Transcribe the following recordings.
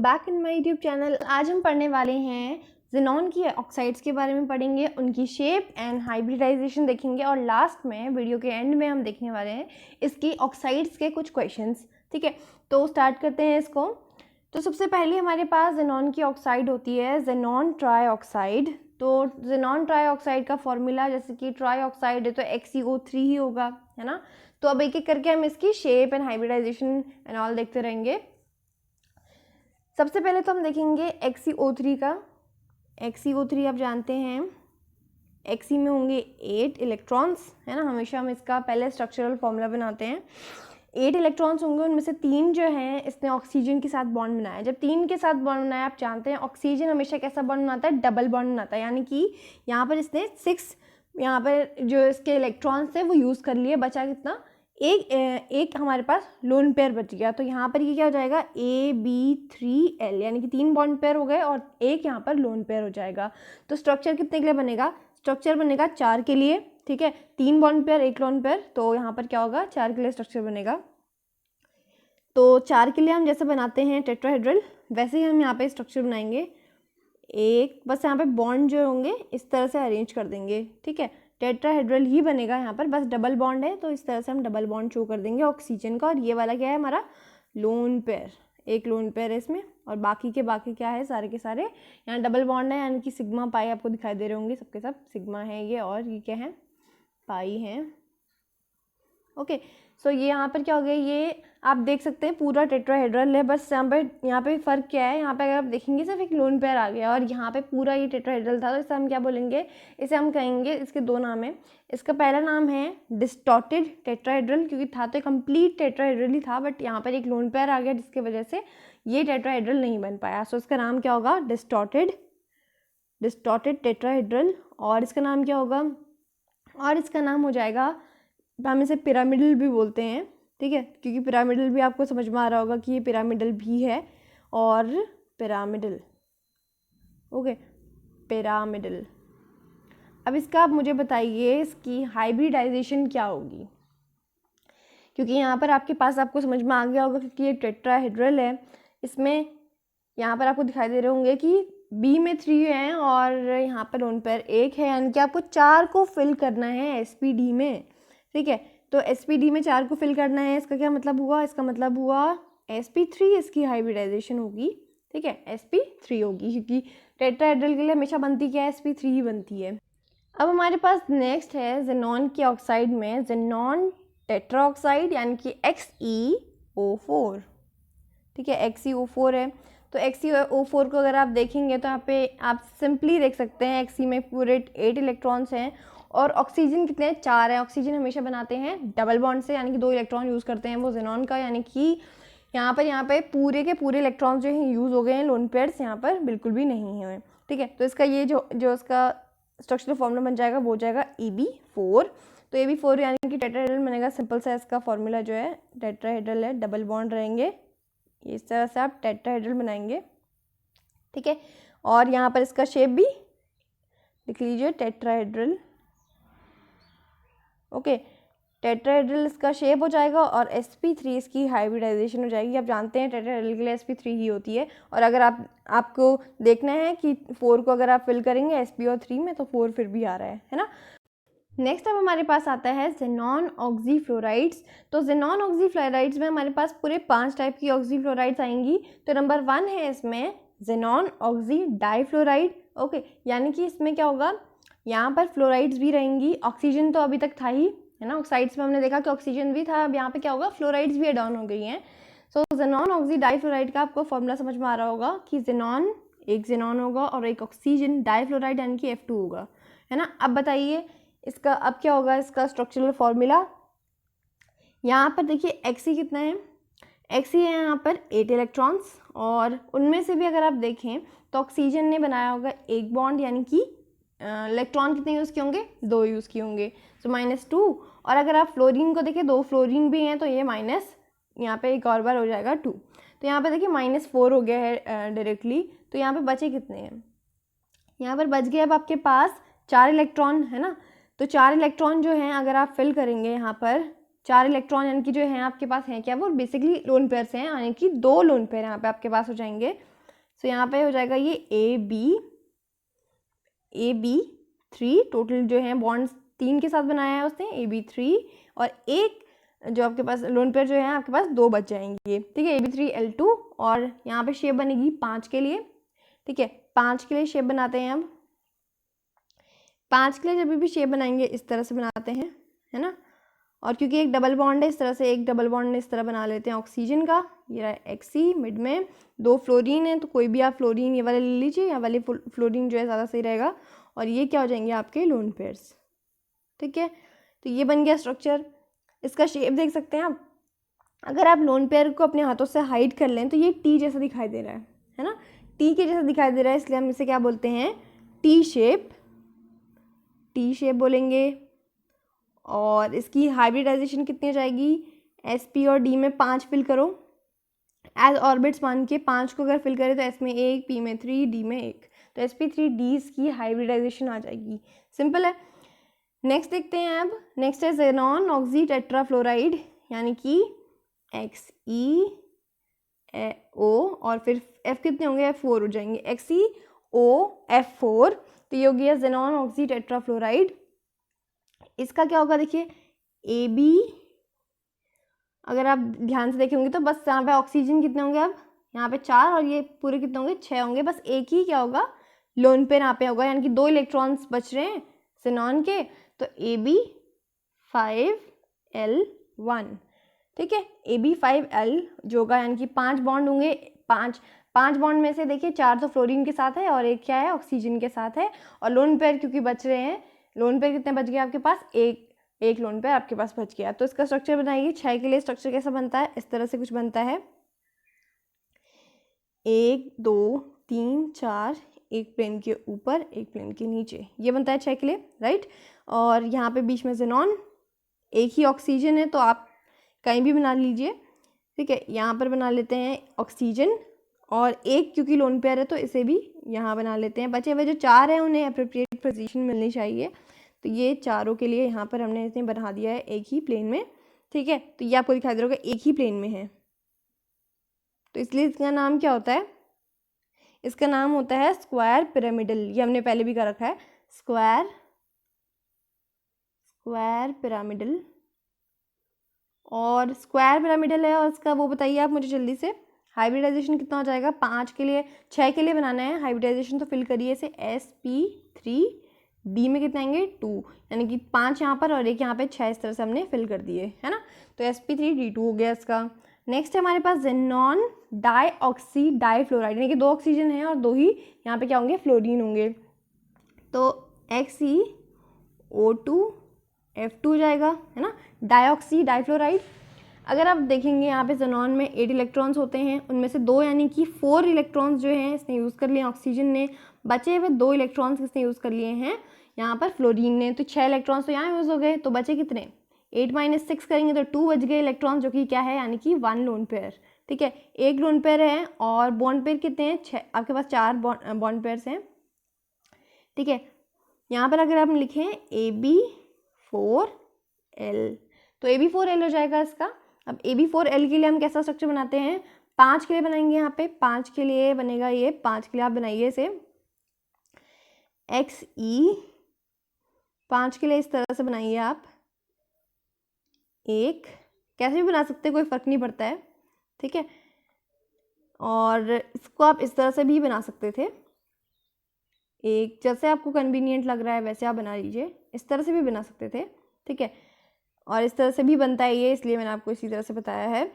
Back in my YouTube channel. आज हम पढ़ने वाले हैं ज़ेनॉन की ऑक्साइड्स के बारे में पढ़ेंगे, उनकी शेप एंड हाइब्रिडाइजेशन देखेंगे और लास्ट में वीडियो के एंड में हम देखने वाले हैं इसकी ऑक्साइड्स के कुछ क्वेश्चंस। ठीक है, तो स्टार्ट करते हैं इसको। तो सबसे पहले हमारे पास ज़ेनॉन की ऑक्साइड होती है ज़ेनॉन ट्राईऑक्साइड। तो ज़ेनॉन ट्राईऑक्साइड का फॉर्मूला, जैसे कि ट्राईऑक्साइड है तो XeO3 ही होगा, है ना। तो अब एक एक करके हम इसकी shape and hybridization and all देखते रहेंगे। सबसे पहले तो हम देखेंगे XeO3 का। XeO3 आप जानते हैं Xe में होंगे 8 इलेक्ट्रॉन्स, है ना। हमेशा हम इसका पहले स्ट्रक्चरल फॉर्मूला बनाते हैं। 8 इलेक्ट्रॉन्स होंगे, उनमें से 3 जो हैं इसने ऑक्सीजन के साथ बॉन्ड बनाया। जब 3 के साथ बॉन्ड बनाया, आप जानते हैं ऑक्सीजन हमेशा कैसा बॉन्ड बनाता है, डबल बॉन्ड बनाता है। यानी कि यहाँ पर इसने 6 यहाँ पर जो इसके इलेक्ट्रॉन्स थे वो यूज़ कर लिए, बचा कितना, एक हमारे पास लोन पेयर बच गया। तो यहाँ पर ये क्या हो जाएगा, AB3L, यानी कि 3 बॉन्ड पेयर हो गए और एक यहाँ पर लोन पेयर हो जाएगा। तो स्ट्रक्चर कितने के लिए बनेगा, स्ट्रक्चर बनेगा 4 के लिए। ठीक है, 3 बॉन्ड पेयर, एक लोन पेयर, तो यहाँ पर क्या होगा, 4 के लिए स्ट्रक्चर बनेगा। तो 4 के लिए हम जैसे बनाते हैं टेट्राहेड्रल, वैसे ही हम यहाँ पे स्ट्रक्चर बनाएंगे। एक बस यहाँ पे बॉन्ड जो होंगे इस तरह से अरेंज कर देंगे। ठीक है, टेट्राहेड्रल ही बनेगा, यहाँ पर बस डबल बॉन्ड है तो इस तरह से हम डबल बॉन्ड शो कर देंगे ऑक्सीजन का। और ये वाला क्या है, हमारा लोन पेयर, एक लोन पेयर है इसमें, और बाकी के बाकी क्या है, सारे के सारे यहाँ डबल बॉन्ड है। यानी कि सिग्मा पाई आपको दिखाई दे रहे होंगे, सबके सब सिग्मा है ये, और ये क्या है, पाई है। ओके, सो ये यहाँ पर क्या हो गया, ये आप देख सकते हैं पूरा टेट्राहेड्रल है। बस यहाँ पे फ़र्क क्या है, यहाँ पे अगर आप देखेंगे सिर्फ एक लोन पेयर आ गया और यहाँ पे पूरा ये टेट्राहेड्रल था। तो इसे हम क्या बोलेंगे, इसे हम कहेंगे, इसके 2 नाम है। इसका पहला नाम है डिस्टॉर्टेड टेट्राहेड्रल, क्योंकि था तो कंप्लीट टेट्राहेड्रल ही था, बट यहाँ पर एक लोन पेयर आ गया जिसकी वजह से ये टेट्राहेड्रल नहीं बन पाया। सो इसका नाम क्या होगा, डिस्टॉर्टेड टेट्राहेड्रल। और इसका नाम क्या होगा, और इसका नाम हो जाएगा, हम इसे पिरामिडल भी बोलते हैं। ठीक है, क्योंकि पिरामिडल भी आपको समझ में आ रहा होगा कि ये पिरामिडल भी है, और पिरामिडल, ओके, पिरामिडल। अब इसका आप मुझे बताइए इसकी हाइब्रिडाइजेशन क्या होगी, क्योंकि यहाँ पर आपके पास आपको समझ में आ गया होगा क्योंकि ये टेट्राहेड्रल है। इसमें यहाँ पर आपको दिखाई दे रहे होंगे कि B में 3 हैं और यहाँ पर लोन पेयर 1 है, यानी कि आपको 4 को फिल करना है SPD में। ठीक है, तो SPD में 4 को फिल करना है। इसका क्या मतलब हुआ, इसका मतलब हुआ sp3 इसकी हाइब्रिडाइजेशन होगी। ठीक है, sp3 होगी, क्योंकि टेट्राहेड्रल के लिए हमेशा बनती क्या है, sp3 ही बनती है। अब हमारे पास नेक्स्ट है ज़ेनॉन की ऑक्साइड में ज़ेनॉन टेट्राऑक्साइड, यानी कि XeO4। ठीक है, XeO4 है। तो XeO4 को अगर आप देखेंगे तो यहाँ पे आप सिंपली देख सकते हैं Xe में पूरे 8 इलेक्ट्रॉन्स हैं और ऑक्सीजन कितने हैं, 4 हैं। ऑक्सीजन हमेशा बनाते हैं डबल बॉन्ड से, यानी कि 2 इलेक्ट्रॉन यूज़ करते हैं वो ज़ेनॉन का। यानी कि यहाँ पे पूरे के पूरे इलेक्ट्रॉन्स जो हैं यूज़ हो गए हैं, लोन पेयर्स यहाँ पर बिल्कुल भी नहीं हैं। ठीक है, तो इसका ये जो इसका स्ट्रक्चरल फॉर्मूला बन जाएगा वो हो जाएगा AB4। तो AB4 यानी कि टेट्राहेड्रल बनेगा। सिंपल सा इसका फॉर्मूला जो है, टेट्राहेड्रल है, डबल बॉन्ड रहेंगे, इस तरह से आप टेट्राहेड्रल बनाएंगे। ठीक है, और यहाँ पर इसका शेप भी लिख लीजिए, टेट्राहेड्रल। ओके, टेट्राहेड्रल इसका शेप हो जाएगा और sp3 इसकी हाइब्रिडाइजेशन हो जाएगी। आप जानते हैं टेट्राहेड्रल के लिए sp3 ही होती है। और अगर आपको देखना है कि 4 को अगर आप फिल करेंगे sp और 3 में तो 4 फिर भी आ रहा है ना। नेक्स्ट अब हमारे पास आता है ज़ेनॉन ऑक्सीफ्लोराइड्स। तो ज़ेनॉन ऑक्सीफ्लोराइड्स में हमारे पास पूरे 5 टाइप की ऑक्सीफ्लोराइड्स आएंगी। तो नंबर 1 है इसमें ज़ेनॉन ऑक्सी डाइफ्लोराइड। ओके, यानी कि इसमें क्या होगा, यहाँ पर फ्लोराइड्स भी रहेंगी। ऑक्सीजन तो अभी तक था ही, है ना। ऑक्साइड्स में हमने देखा कि ऑक्सीजन भी था, अब यहाँ पे क्या होगा, फ्लोराइड्स भी एड ऑन हो गई हैं। सो ज़ेनॉन ऑक्सी डाइफ्लोराइड का आपको फॉर्मूला समझ में आ रहा होगा कि ज़ेनॉन, एक ज़ेनॉन होगा और एक ऑक्सीजन, डाइफ्लोराइड यानी कि F2 होगा, है ना। अब बताइए इसका अब क्या होगा, इसका स्ट्रक्चरल फॉर्मूला। यहाँ पर देखिए Xe कितना है, Xe है यहाँ पर 8 इलेक्ट्रॉन्स, और उनमें से भी अगर आप देखें तो ऑक्सीजन ने बनाया होगा एक बॉन्ड, यानी कि इलेक्ट्रॉन कितने यूज़ किए होंगे, 2 यूज़ किए होंगे, सो -2। और अगर आप फ्लोरीन को देखें, 2 फ्लोरीन भी हैं, तो ये माइनस यहाँ पे एक और बार हो जाएगा 2। तो यहाँ पे देखिए -4 हो गया है डायरेक्टली। तो यहाँ पे बचे कितने हैं, यहाँ पर बच गए अब आपके पास 4 इलेक्ट्रॉन, है ना। तो 4 इलेक्ट्रॉन जो हैं अगर आप फिल करेंगे यहाँ पर 4 इलेक्ट्रॉन, यानी कि जो हैं आपके पास हैं क्या, वो बेसिकली लोन पेयर से हैं, यानी कि 2 लोन पेयर यहाँ पे आपके पास हो जाएंगे। तो यहाँ पे हो जाएगा ये AB3, टोटल जो है बॉन्ड्स 3 के साथ बनाया है उसने, AB3, और एक जो आपके पास लोन पेयर जो है आपके पास 2 बच जाएंगे, ठीक है, AB3L2, और यहाँ पे शेप बनेगी 5 के लिए, ठीक है। 5 के लिए शेप बनाते हैं अब। 5 के लिए जब भी शेप बनाएंगे इस तरह से बनाते हैं, है ना। और क्योंकि एक डबल बॉन्ड है, इस तरह से एक डबल बॉन्ड इस तरह बना लेते हैं ऑक्सीजन का। ये रहा XC, मिड में 2 फ्लोरीन है, तो कोई भी आप फ्लोरीन ये वाले ले लीजिए, या वाले फ्लोरीन जो है ज़्यादा सही रहेगा। और ये क्या हो जाएंगे आपके लोन पेयर्स, ठीक है। तो ये बन गया स्ट्रक्चर। इसका शेप देख सकते हैं आप। अगर आप लोन पेयर को अपने हाथों से हाइड कर लें तो ये टी जैसा दिखाई दे रहा है ना, टी के जैसा दिखाई दे रहा है, इसलिए हम इसे क्या बोलते हैं, टी शेप बोलेंगे। और इसकी हाइब्रिडाइजेशन कितनी हो जाएगी, sp और d में 5 फिल करो, एज ऑर्बिट्स मान के 5 को अगर फिल करें तो s में 1, p में 3, d में 1, तो sp3d इसकी हाइब्रिडाइजेशन आ जाएगी। सिंपल है। नेक्स्ट देखते हैं अब। नेक्स्ट है ज़ेनॉन ऑक्सी टेट्राफ्लोराइड, यानी कि XeO, और फिर F कितने होंगे, F4 हो जाएंगे, XeOF4। तो ये हो गया ज़ेनॉन ऑक्सी टेट्राफ्लोराइड। इसका क्या होगा देखिए, AB, अगर आप ध्यान से देखेंगे तो बस यहाँ पे ऑक्सीजन कितने होंगे, अब यहाँ पे 4, और ये पूरे कितने होंगे, 6 होंगे। बस एक ही क्या होगा, लोन पेयर यहाँ पे होगा, यानी कि 2 इलेक्ट्रॉन्स बच रहे हैं ज़ेनॉन के, तो AB5L1, ठीक है। AB5L जो होगा, यानी कि 5 बॉन्ड होंगे। 5 बॉन्ड में से देखिए 4 तो फ्लोरीन के साथ है और एक क्या है, ऑक्सीजन के साथ है। और लोन पेयर क्योंकि बच रहे हैं, लोन पेयर कितने बच गए आपके पास, एक लोन पेयर आपके पास बच गया। तो इसका स्ट्रक्चर बनाइए। 6 के लिए स्ट्रक्चर कैसा बनता है, इस तरह से कुछ बनता है, 1 2 3 4, एक प्लेन के ऊपर एक प्लेन के नीचे, ये बनता है 6 के लिए, राइट। और यहाँ पे बीच में ज़ेनॉन, एक ही ऑक्सीजन है तो आप कहीं भी बना लीजिए, ठीक है। यहाँ पर बना लेते हैं ऑक्सीजन, और एक क्योंकि लोन पेयर है तो इसे भी यहाँ बना लेते हैं। बचे हुए जो 4 हैं उन्हें अप्रोप्रिएट पोजीशन मिलनी चाहिए, तो ये चारों के लिए यहाँ पर हमने इसे बना दिया है एक ही प्लेन में, ठीक है। तो ये आपको दिखाई दे रहा होगा एक ही प्लेन में है, तो इसलिए इसका नाम क्या होता है, इसका नाम होता है स्क्वायर पिरामिडल। ये हमने पहले भी कर रखा है, स्क्वायर पिरामिडल। और स्क्वायर पिरामिडल है, और इसका वो बताइए आप मुझे जल्दी से, हाइब्रिडाइजेशन कितना हो जाएगा। 5 के लिए, 6 के लिए बनाना है हाइब्रिडाइजेशन, तो फिल करिए इसे, sp3d में कितने आएंगे, 2, यानी कि 5 यहाँ पर और एक यहाँ पे 6, इस तरह से हमने फिल कर दिए, है ना। तो sp3d2 हो गया इसका। नेक्स्ट है हमारे पास ज़ेनॉन डाईऑक्सी डाईफ्लोराइड, यानी कि 2 ऑक्सीजन है और 2 ही यहाँ पे क्या होंगे, फ्लोरीन होंगे, तो XeO2F2 जाएगा, है ना, डाईऑक्सी डाईफ्लोराइड। अगर आप देखेंगे यहाँ पे ज़ेनॉन में 8 इलेक्ट्रॉन्स होते हैं, उनमें से 2 यानी कि 4 इलेक्ट्रॉन्स जो हैं इसने यूज़ कर लिए ऑक्सीजन ने, बचे हुए 2 इलेक्ट्रॉन्स किसने यूज़ कर लिए हैं यहाँ पर, फ्लोरीन ने। तो 6 इलेक्ट्रॉन्स तो यहाँ यूज़ हो गए, तो बचे कितने, 8 - 6 करेंगे तो 2 बच गए इलेक्ट्रॉन्स, जो कि क्या है, यानी कि 1 लोन पेयर, ठीक है। एक लोन पेयर है, और बॉन्ड पेयर कितने हैं, 6, आपके पास 4 बॉन्ड पेयर्स हैं, ठीक है। यहाँ पर अगर आप लिखें AB4L, तो AB4L हो जाएगा इसका। अब AB4L के लिए हम कैसा स्ट्रक्चर बनाते हैं, 5 के लिए बनाएंगे। यहाँ पे 5 के लिए बनेगा ये, 5 के लिए आप बनाइए इसे, XE, 5 के लिए इस तरह से बनाइए आप, एक, कैसे भी बना सकते हैं, कोई फ़र्क नहीं पड़ता है, ठीक है। और इसको आप इस तरह से भी बना सकते थे, एक, जैसे आपको कन्वीनियंट लग रहा है वैसे आप बना लीजिए, इस तरह से भी बना सकते थे, ठीक है। और इस तरह से भी बनता है ये, इसलिए मैंने आपको इसी तरह से बताया है।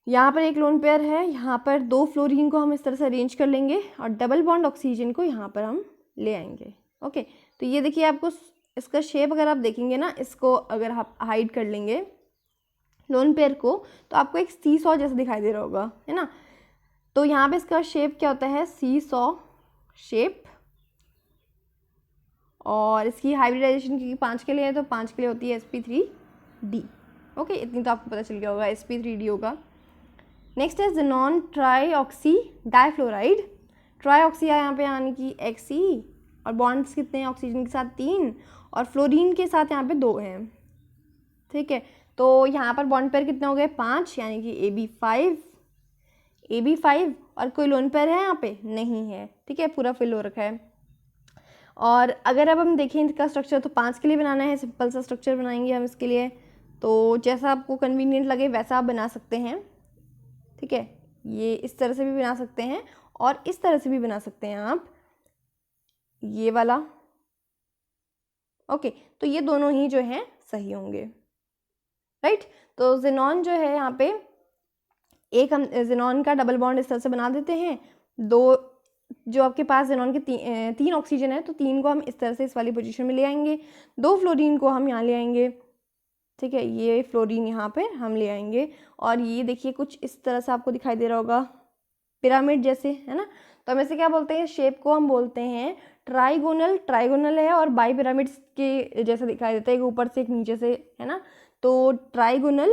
यहाँ पर एक लोन पेयर है, यहाँ पर 2 फ्लोरीन को हम इस तरह से अरेंज कर लेंगे, और डबल बॉन्ड ऑक्सीजन को यहाँ पर हम ले आएंगे, ओके। तो ये देखिए, आपको इसका शेप अगर आप देखेंगे ना, इसको अगर आप हाइड कर लेंगे लोन पेयर को, तो आपको एक सीसॉ जैसा दिखाई दे रहा होगा, है ना। तो यहाँ पे इसका शेप क्या होता है, सीसॉ शेप। और इसकी हाइब्रिडाइजेशन क्योंकि 5 के लिए है, तो 5 के लिए होती है sp3d, ओके। इतनी तो आपको पता चल गया होगा, sp3d होगा। नेक्स्ट है ज़ेनॉन ट्राईऑक्सी डाईफ्लोराइड। ट्राईऑक्सी है यहाँ पे, यानी कि Xe, और बॉन्ड्स कितने हैं ऑक्सीजन के साथ, 3, और फ्लोरीन के साथ यहाँ पे 2 हैं, ठीक है। तो यहाँ पर बॉन्ड पेयर कितने हो गए, 5, यानी कि AB5 और कोई लोन पेयर है यहाँ पे? नहीं है, ठीक है, पूरा फिल हो रखा है। और अगर अब हम देखें इसका स्ट्रक्चर, तो 5 के लिए बनाना है, सिंपल सा स्ट्रक्चर बनाएंगे हम इसके लिए। तो जैसा आपको कन्वीनियंट लगे वैसा आप बना सकते हैं, ठीक है। ये इस तरह से भी बना सकते हैं और इस तरह से भी बना सकते हैं आप, ये वाला। ओके, तो ये दोनों ही जो हैं सही होंगे, राइट। तो ज़ेनॉन जो है यहाँ पे, एक हम ज़ेनॉन का डबल बॉन्ड इस तरह से बना देते हैं। दो जो आपके पास ज़ेनॉन के तीन ऑक्सीजन है, तो 3 को हम इस तरह से इस वाली पोजीशन में ले आएंगे, 2 फ्लोरीन को हम यहाँ ले आएंगे, ठीक है। ये फ्लोरीन यहाँ पे हम ले आएंगे और ये देखिए कुछ इस तरह से आपको दिखाई दे रहा होगा, पिरामिड जैसे, है ना। तो हम इसे क्या बोलते हैं? शेप को हम बोलते हैं ट्राइगोनल। ट्राइगोनल है और बाई पिरामिड्स के जैसे दिखाई देता है, एक ऊपर से एक नीचे से, है ना। तो ट्राइगोनल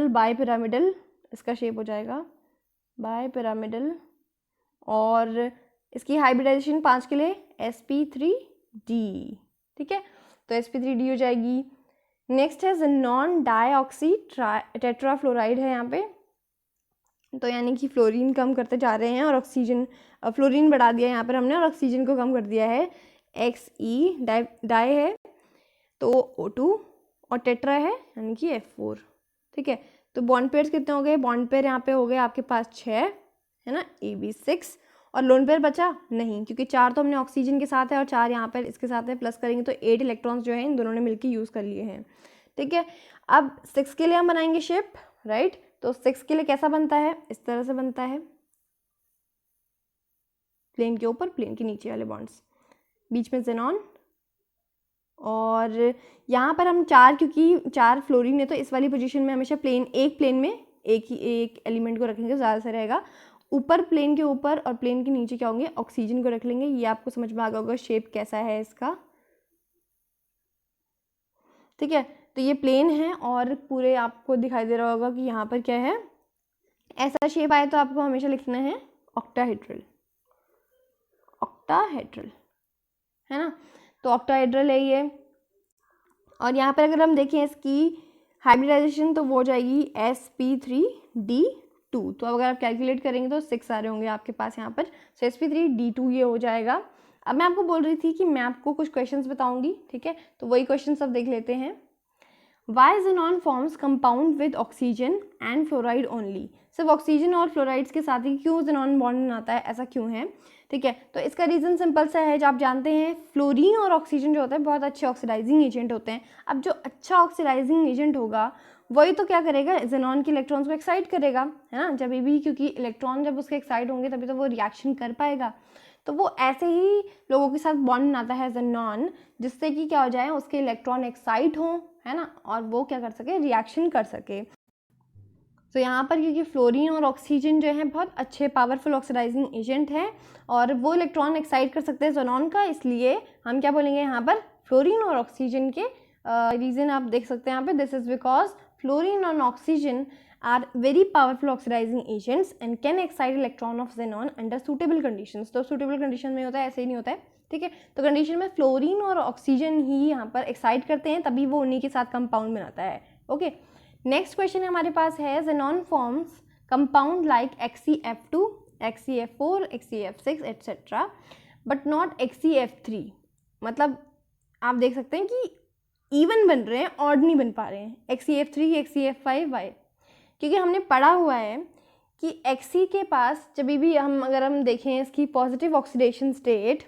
बाई पिरामिडल इसका शेप हो जाएगा, बाई पिरामिडल। और इसकी हाइब्रिडाइजेशन 5 के लिए sp3d, ठीक है। तो sp3d हो जाएगी। नेक्स्ट है ज़ेनॉन डाइऑक्सी टेट्राफ्लोराइड है यहाँ पे, तो यानी कि फ्लोरीन कम करते जा रहे हैं और ऑक्सीजन, फ्लोरीन बढ़ा दिया यहाँ पर हमने और ऑक्सीजन को कम कर दिया है। Xe डाई है तो O2 और टेट्रा है यानी कि F4, ठीक है। तो बॉन्ड पेयर्स कितने हो गए? बॉन्ड पेयर यहाँ पे हो गए आपके पास 6, है ना, AB6। और लोन पेयर बचा नहीं, क्योंकि 4 तो हमने ऑक्सीजन के साथ है और 4 यहाँ पर इसके साथ है, प्लस करेंगे तो 8 इलेक्ट्रॉन्स जो है इन दोनों ने मिलकर यूज़ कर लिए हैं, ठीक है। अब 6 के लिए हम बनाएंगे शेप, राइट। तो 6 के लिए कैसा बनता है? इस तरह से बनता है, प्लेन के ऊपर प्लेन के नीचे वाले बॉन्ड्स, बीच में ज़ेनॉन। और यहाँ पर हम 4, क्योंकि 4 फ्लोरीन है तो इस वाली पोजीशन में हमेशा एक प्लेन में एक एलिमेंट को रखेंगे, ज़्यादा से रहेगा। ऊपर प्लेन के ऊपर और प्लेन के नीचे क्या होंगे? ऑक्सीजन को रख लेंगे। ये आपको समझ में आ गया होगा शेप कैसा है इसका, ठीक है। तो ये प्लेन है और पूरे आपको दिखाई दे रहा होगा कि यहाँ पर क्या है, ऐसा शेप आए तो आपको हमेशा लिखना है ऑक्टाहेड्रल, है ना। तो ऑक्टाहेड्रल है ये। और यहाँ पर अगर हम देखें इसकी हाइब्रिडाइजेशन तो वो हो जाएगी sp3d2। तो अगर आप कैलकुलेट करेंगे तो 6 आ रहे होंगे आपके पास यहाँ पर, तो sp3d2 ये हो जाएगा। अब मैं आपको बोल रही थी कि मैं आपको कुछ क्वेश्चंस बताऊंगी, ठीक है। तो वही क्वेश्चंस अब देख लेते हैं। Why xenon forms compound with oxygen and fluoride only? सिर्फ ऑक्सीजन और फ्लोराइड्स के साथ ही क्यों ज़ेनॉन बॉन्ड बनाता है, ऐसा क्यों है, ठीक है। तो इसका रीज़न सिंपल सा है, जो आप जानते हैं फ्लोरीन और ऑक्सीजन जो होता है बहुत अच्छे ऑक्सीडाइजिंग एजेंट होते हैं। अब जो अच्छा ऑक्सीडाइजिंग एजेंट होगा वही तो क्या करेगा? ज़ेनॉन के इलेक्ट्रॉन्स को एक्साइट करेगा, है ना। जब भी, क्योंकि इलेक्ट्रॉन जब उसके एक्साइट होंगे तभी तो वो रिएक्शन कर पाएगा। तो वो ऐसे ही लोगों के साथ बॉन्ड बनाता है ज़ेनॉन, जिससे कि क्या हो जाए, उसके इलेक्ट्रॉन एक्साइट हों, है ना, और वो क्या कर सके? रिएक्शन कर सके। तो यहाँ पर क्योंकि फ्लोरीन और ऑक्सीजन जो है बहुत अच्छे पावरफुल ऑक्सीडाइजिंग एजेंट हैं और वो इलेक्ट्रॉन एक्साइट कर सकते हैं ज़ेनॉन का, इसलिए हम क्या बोलेंगे यहाँ पर? फ्लोरीन और ऑक्सीजन के रीज़न आप देख सकते हैं यहाँ पे, दिस इज बिकॉज फ्लोरीन और oxygen are very powerful oxidising agents and can excite electron of xenon under suitable conditions. तो सूटेबल कंडीशन में होता है, ऐसे ही नहीं होता है, ठीक है। तो कंडीशन में फ्लोरीन और ऑक्सीजन ही यहाँ पर एक्साइट करते हैं, तभी वो उन्हीं के साथ कंपाउंड बनाता है, ओके। नेक्स्ट क्वेश्चन हमारे पास है xenon forms compound like XeF2, XeF4, XeF6 etcetera but not XeF3। मतलब आप देख सकते हैं कि इवन बन रहे हैं, ऑड नहीं बन पा रहे हैं। XeF3, XeF5, Y? क्योंकि हमने पढ़ा हुआ है कि Xe के पास जब भी अगर हम देखें इसकी पॉजिटिव ऑक्सीडेशन स्टेट,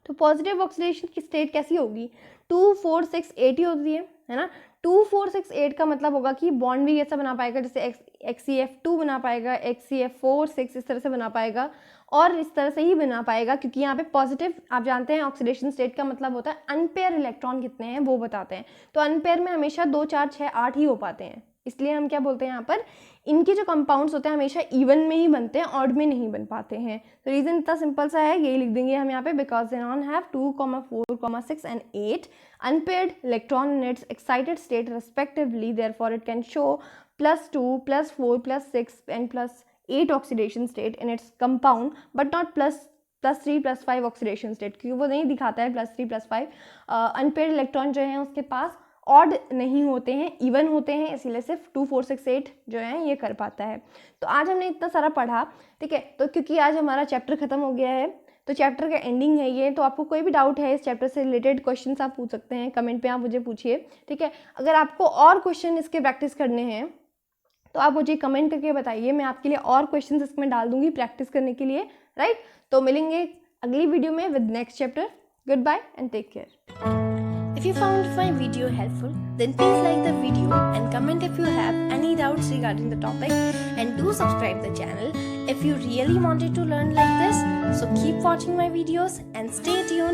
तो पॉजिटिव ऑक्सीडेशन की स्टेट कैसी होगी? 2, 4, 6, 8 ही होती है ना। 2, 4, 6, 8 का मतलब होगा कि बॉन्ड भी कैसा बना पाएगा? जैसे XeF2 बना पाएगा, XeF4, 6 इस तरह से बना पाएगा और इस तरह से ही बना पाएगा, क्योंकि यहाँ पे पॉजिटिव, आप जानते हैं ऑक्सीडेशन स्टेट का मतलब होता है अनपेयर इलेक्ट्रॉन कितने हैं वो बताते हैं। तो अनपेयर में हमेशा 2, 4, 6, 8 ही हो पाते हैं, इसलिए हम क्या बोलते हैं यहाँ पर, इनके जो कंपाउंड्स होते हैं हमेशा इवन में ही बनते हैं, ऑड में नहीं बन पाते हैं। तो रीज़न इतना सिंपल सा है, यही लिख देंगे हम यहाँ पे, because xenon have 2, 4, 6 and 8 unpaired electron in its excited state respectively, therefore it can show +2, +4, +6 and +8 oxidation state in its compound but not +3, +5 oxidation state, क्योंकि वो नहीं दिखाता है +3, +5 unpaired इलेक्ट्रॉन जो है उसके पास, ऑड नहीं होते हैं, इवन होते हैं, इसीलिए सिर्फ 2 4 6 8 जो है ये कर पाता है। तो आज हमने इतना सारा पढ़ा, ठीक है। तो क्योंकि आज हमारा चैप्टर खत्म हो गया है, तो चैप्टर का एंडिंग है ये। तो आपको कोई भी डाउट है इस चैप्टर से रिलेटेड क्वेश्चंस आप पूछ सकते हैं, कमेंट पे आप मुझे पूछिए, ठीक है। अगर आपको और क्वेश्चन इसके प्रैक्टिस करने हैं तो आप मुझे कमेंट करके बताइए, मैं आपके लिए और क्वेश्चंस इसमें डाल दूंगी प्रैक्टिस करने के लिए, राइट। तो मिलेंगे अगली वीडियो में with next chapter. Goodbye and take care. If you found my video helpful, then please like the video and comment if you have any doubts regarding the topic, and do subscribe the channel if you really wanted to learn like this. So keep watching my videos and stay tuned.